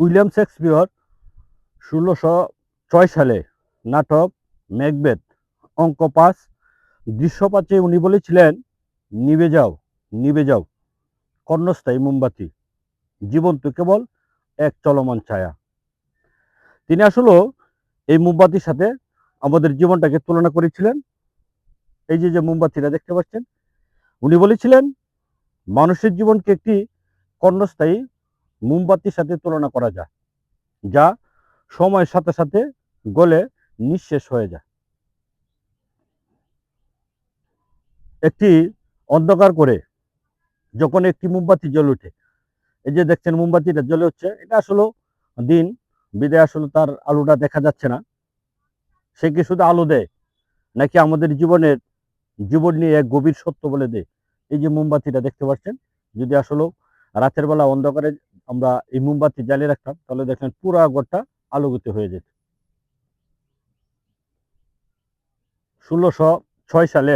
William Shakespeare 1606 সালে নাটক Macbeth অঙ্ক 5 দৃশ্য 5-এ উনি বলেছিলেন, নিভে যাও, নিভে যাও, ক্ষণস্থায়ী মোমবাতি, জীবন তো কেবল এক চলমান ছায়া। তিনি আসলে এই মোমবাতির সাথে আমাদের জীবনটাকে তুলনা করেছিলেন। এই যে মোমবাতিটা দেখতে পাচ্ছেন, উনি বলেছিলেন মানুষের জীবনকে একটি ক্ষণস্থায়ী মোমবাতির সাথে তুলনা করা যায়, যা সময়ের সাথে সাথে গলে নিঃশেষ হয়ে যায়। একটি অন্ধকার করে যখন একটি মোমবাতি জ্বলে ওঠে, এই যে দেখছেন মোমবাতিটা জ্বলে উঠছে, এটা আসলে দিন বিদায় আসলে তার আলোটা দেখা যাচ্ছে না। সে কি শুধু আলো দেয়, নাকি আমাদের জীবন নিয়ে এক গভীর সত্য বলে দেয়? এই যে মোমবাতিটা দেখতে পাচ্ছেন, যদি আসলে রাতের বেলা অন্ধকারে আমরা এই মোমবাতি জ্বালিয়ে রাখতাম, তাহলে দেখেন পুরা ঘরটা আলোকিত হয়ে যেত। 1606 সালে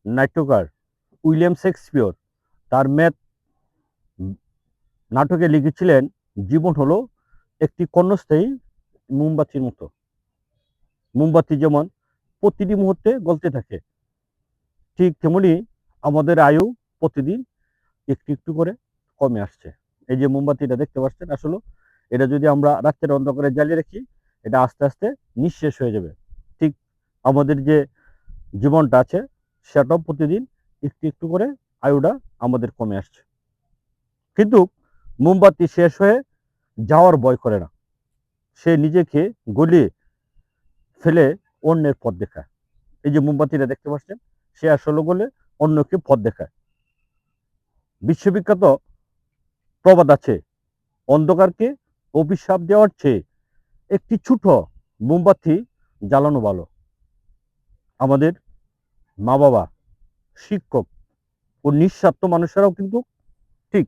নাট্যকার উইলিয়াম শেক্সপিয়র তার ম্যাথ নাটকে লিখেছিলেন, জীবন হলো একটি ক্ষণস্থায়ী মোমবাতির মতো। মোমবাতি যেমন প্রতিটি মুহূর্তে গলতে থাকে, ঠিক তেমনি আমাদের আয়ু প্রতিদিন একটু একটু করে কমে আসছে। এই যে মোমবাতিটা দেখতে পাচ্ছেন, আসলে এটা যদি আমরা রাত্রের অন্ধকারে জ্বালিয়ে রাখি, এটা আস্তে আস্তে নিঃশেষ হয়ে যাবে। ঠিক আমাদের যে জীবনটা আছে, সেটাও প্রতিদিন একটু একটু করে আয়ুটা আমাদের কমে আসছে। কিন্তু মোমবাতি শেষ হয়ে যাওয়ার ভয় করে না, সে নিজেকে গলিয়ে ফেলে অন্যের পথ দেখায়। এই যে মোমবাতিটা দেখতে পাচ্ছেন, সে আসলে গলে অন্যকে পথ দেখায়। বিশ্ববিখ্যাত প্রবাদ আছে, অন্ধকারকে অভিশাপ দেওয়ার চেয়ে একটি ছোট মোমবাতি জ্বালানো ভালো। আমাদের মা বাবা, শিক্ষক ও নিঃস্বার্থ মানুষেরাও কিন্তু ঠিক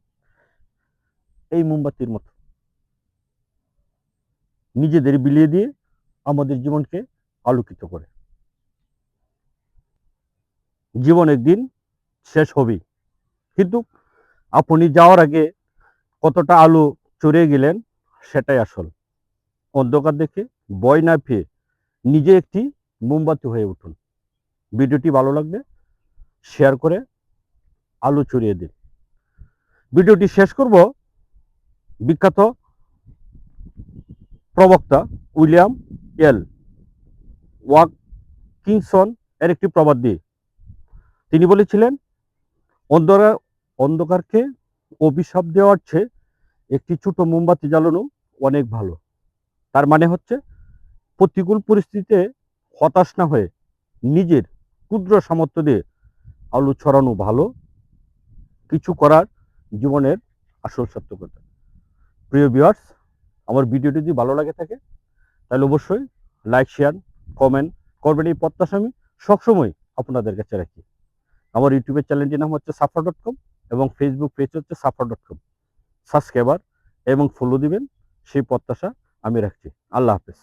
এই মোমবাতির মতো, নিজেদের বিলিয়ে দিয়ে আমাদের জীবনকে আলোকিত করে। জীবন একদিন শেষ হবেই, কিন্তু আপনি যাওয়ার আগে কতটা আলো চড়িয়ে গেলেন, সেটাই আসল। অন্ধকার দেখে ভয় না পেয়ে নিজে একটি মোমবাতি হয়ে উঠুন। ভিডিওটি ভালো লাগলে শেয়ার করে আলো ছড়িয়ে দিন। ভিডিওটি শেষ করব বিখ্যাত প্রবক্তা উইলিয়াম এল ওয়াটকিনসন এর একটি প্রবাদ দিয়ে। তিনি বলেছিলেন, অন্ধকার অন্ধকারকে অভিশাপ দেওয়ার চেয়ে একটি ছোট মোমবাতি জ্বালানো অনেক ভালো। তার মানে হচ্ছে, প্রতিকূল পরিস্থিতিতে হতাশ না হয়ে নিজের ক্ষুদ্র সামর্থ্য দিয়ে আলো ছড়ানো ভালো কিছু করার জীবনের আসল সার্থকতা। প্রিয় ভিউয়ার্স, আমার ভিডিওটি যদি ভালো লাগে থাকে, তাহলে অবশ্যই লাইক, শেয়ার, কমেন্ট করবেন। এই প্রত্যাশা আমি সবসময় আপনাদের কাছে রাখি। আমার ইউটিউবের চ্যানেলটির নাম হচ্ছে সাফা.com এবং ফেসবুক পেজ হচ্ছে সাফা.com। সাবস্ক্রাইবার এবং ফলো দিবেন, সেই প্রত্যাশা আমি রাখছি। আল্লাহ হাফেজ।